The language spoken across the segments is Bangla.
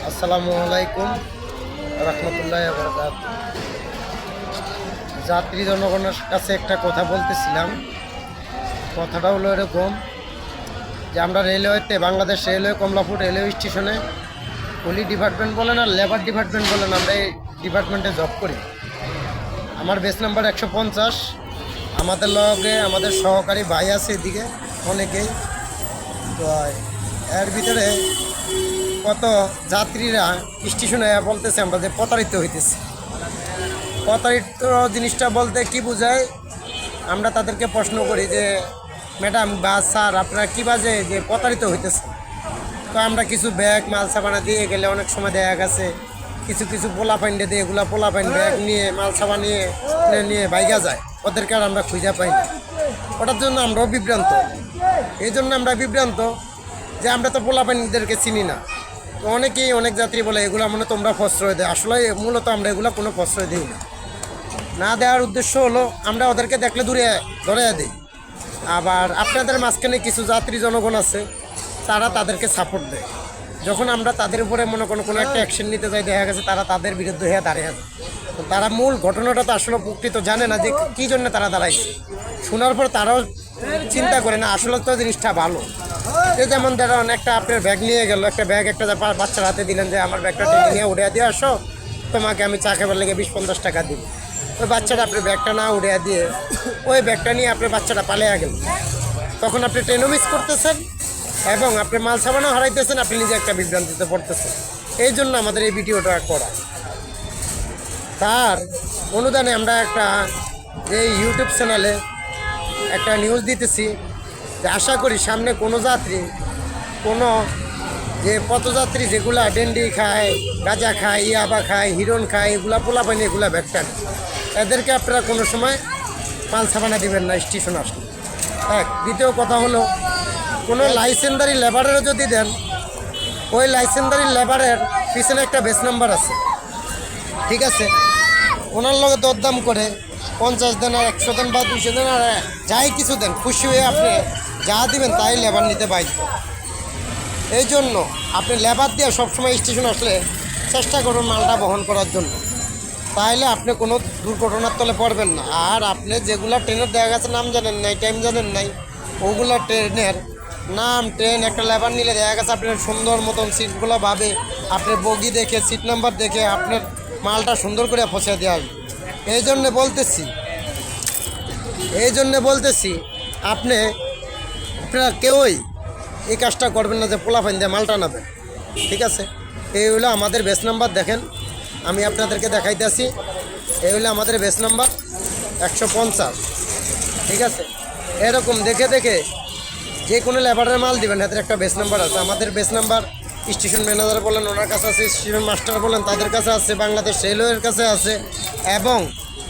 আসসালামু আলাইকুম রহমতুল্লাহ বরকাত। যাত্রী জনগণের কাছে একটা কথা বলতেছিলাম। কথাটা হলো এরকম যে আমরা রেলওয়েতে, বাংলাদেশ রেলওয়ে কমলাপুর রেলওয়ে স্টেশনে পুলিশ ডিপার্টমেন্ট বলেন আর লেবার ডিপার্টমেন্ট বলেন, আমরা এই ডিপার্টমেন্টে জব করি। আমার বেস নাম্বার 150। আমাদের লগে আমাদের সহকারী ভাই আছে এদিকে অনেকেই। তো এর ভিতরে কত যাত্রীরা স্টেশনে বলতেছে আমরা যে প্রতারিত হইতেছে। প্রতারিত জিনিসটা বলতে কি বোঝায়, আমরা তাদেরকে প্রশ্ন করি যে ম্যাডাম বা স্যার আপনারা কী বাজে যে প্রতারিত হইতেছে। তো আমরা কিছু ব্যাগ মাল সাবানা দিয়ে গেলে অনেক সময় দেখা গেছে কিছু কিছু পোলা পাইন্ডে দিয়ে এগুলা পোলা পাইন ব্যাগ নিয়ে মাল সাবান নিয়ে বাইগা যায়, ওদেরকে আর আমরা খুঁজে পাই না। ওটার জন্য আমরাও বিভ্রান্ত। এই জন্য আমরা বিভ্রান্ত যে আমরা তো পোলা পাইনদেরকে চিনি না। তো অনেকেই অনেক যাত্রী বলে এগুলো মনে তোমরা প্রশ্রয় দেয়। আসলে মূলত আমরা এগুলো কোনো প্রশ্রয় দিই না। না দেওয়ার উদ্দেশ্য হলো আমরা ওদেরকে দেখলে দূরে ধরে দিই। আবার আপনাদের মাঝখানে কিছু যাত্রী জনগণ আছে, তারা তাদেরকে সাপোর্ট দেয়। যখন আমরা তাদের উপরে মনে কোনো একটা অ্যাকশন নিতে যাই, দেখা গেছে তারা তাদের বিরুদ্ধে হয়ে দাঁড়িয়ে আছে। তো তারা মূল ঘটনাটা তো আসলে প্রকৃত জানে না যে কী জন্য তারা দাঁড়াইছে। শোনার পর তারাও চিন্তা করে না আসলে তো জিনিসটা ভালো। যে যেমন ধরেন একটা আপনার ব্যাগ নিয়ে গেল, একটা ব্যাগ একটা বাচ্চার হাতে দিলেন যে আমার ব্যাগটা টেনে নিয়ে উড়ে দিয়ে আসো, তোমাকে আমি চা খাবার লেগে 20-50 টাকা দিব। ওই বাচ্চাটা আপনার ব্যাগটা না উড়ে দিয়ে ওই ব্যাগটা নিয়ে আপনার বাচ্চাটা পালিয়ে গেল। তখন আপনি ট্রেনও মিস করতেছেন এবং আপনি মাল সাবানও হারাইতেছেন, আপনি নিজে একটা বিভ্রান্তিতে পড়তেছেন। এই জন্য আমাদের এই ভিডিওটা করা। তার অনুদানে আমরা একটা যে ইউটিউব চ্যানেলে একটা নিউজ দিতেছি যে আশা করি সামনে কোনো যাত্রী, কোনো যে পথযাত্রী যেগুলা ডেন্ডি খায়, গাঁজা খায়, ইয়াবা খায়, হিরোন খায়, এগুলা পোলা পানি এগুলা ব্যাগটান, এদেরকে আপনারা কোনো সময় মাল সাবানা দিবেন না স্টেশন আসলে। এক দ্বিতীয় কথা হলো, কোনো লাইসেন্সদারি লেবারেরও যদি দেন, ওই লাইসেন্সদারি লেবারের পিছনে একটা বেস নাম্বার আছে, ঠিক আছে? ওনার লগে দরদাম করে 50 দেন আর 100 দেন বা 200 দেন আর যাই কিছু দেন, খুশি হয়ে আপনি যা দিবেন তাই লেবার নিতে বাধ্য। এই জন্য আপনি লেবার দিয়ে সবসময় স্টেশন আসলে চেষ্টা করুন মালটা বহন করার জন্য, তাহলে আপনি কোনো দুর্ঘটনার তলে পড়বেন না। আর আপনি যেগুলো ট্রেনের দেখা গেছে নাম জানেন নাই, টাইম জানেন নাই, ওগুলো ট্রেনের নাম, ট্রেন একটা লেবার নিলে দেখা গেছে আপনার সুন্দর মতন সিটগুলো ভাবে আপনি বগি দেখে সিট নাম্বার দেখে আপনার মালটা সুন্দর করে পৌঁছে দেওয়া আসবে। এই জন্যে বলতেছি আপনারা কেউই এই কাজটা করবেন না যে পোলাপাইন দিয়ে মালটা নেবেন, ঠিক আছে? এই হলো আমাদের বেস নাম্বার, দেখেন আমি আপনাদেরকে দেখাইতেছি। এই হলো আমাদের বেস নাম্বার 150, ঠিক আছে? এরকম দেখে দেখে যে কোনো লেবারের মাল দিবেন, এদের একটা বেস নাম্বার আছে। আমাদের বেস নাম্বার স্টেশন ম্যানেজার বলেন ওনার কাছে আছে, স্টেশন মাস্টার বলেন তাদের কাছে আছে, বাংলাদেশ রেলওয়ের কাছে আছে, এবং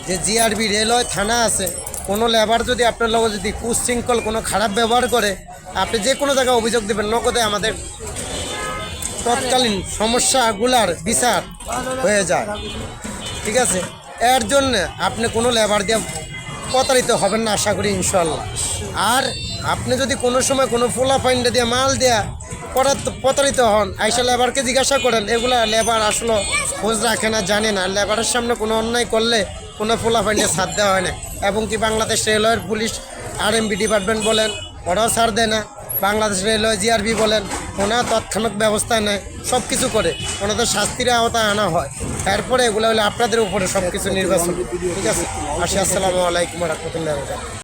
যে জিআরবি রেলওয়ে থানা আছে। কোনো লেবার যদি আপনার লোক যদি কুশৃঙ্খল কোনো খারাপ ব্যবহার করে, আপনি যে কোনো জায়গায় অভিযোগ দেবেন, নগদে আমাদের তৎকালীন সমস্যাগুলার বিচার হয়ে যায়, ঠিক আছে? এর জন্য আপনি কোনো লেবার দিয়ে প্রতারিত হবেন না আশা করি ইনশাল্লাহ। আর আপনি যদি কোনো সময় কোনো পোলা ফাইন্ডে দিয়ে মাল দেয়া প্রতারিত হন, আইসা লেবারকে জিজ্ঞাসা করেন, এগুলা লেবার আসলে খোঁজ রাখে না, জানে না। লেবারের সামনে কোনো অন্যায় করলে কোনো পোলা ফাইন্ডে ছাড় দেওয়া হয় না। এবং কি বাংলাদেশ রেলওয়ের পুলিশ আরএমবি ডিপার্টমেন্ট বলেন, ওরাও ছাড় দেয় না। বাংলাদেশ রেলওয়ে জিআরবি বলেন, ওনারা তৎক্ষণাৎ ব্যবস্থায় নেয়, সব কিছু করে ওনাদের শাস্তির আওতায় আনা হয়। তারপরে এগুলো হলে আপনাদের উপরে সব কিছু নির্বাচন, ঠিক আছে? আসি, আসসালামু আলাইকুম রহমতুল্লাহ।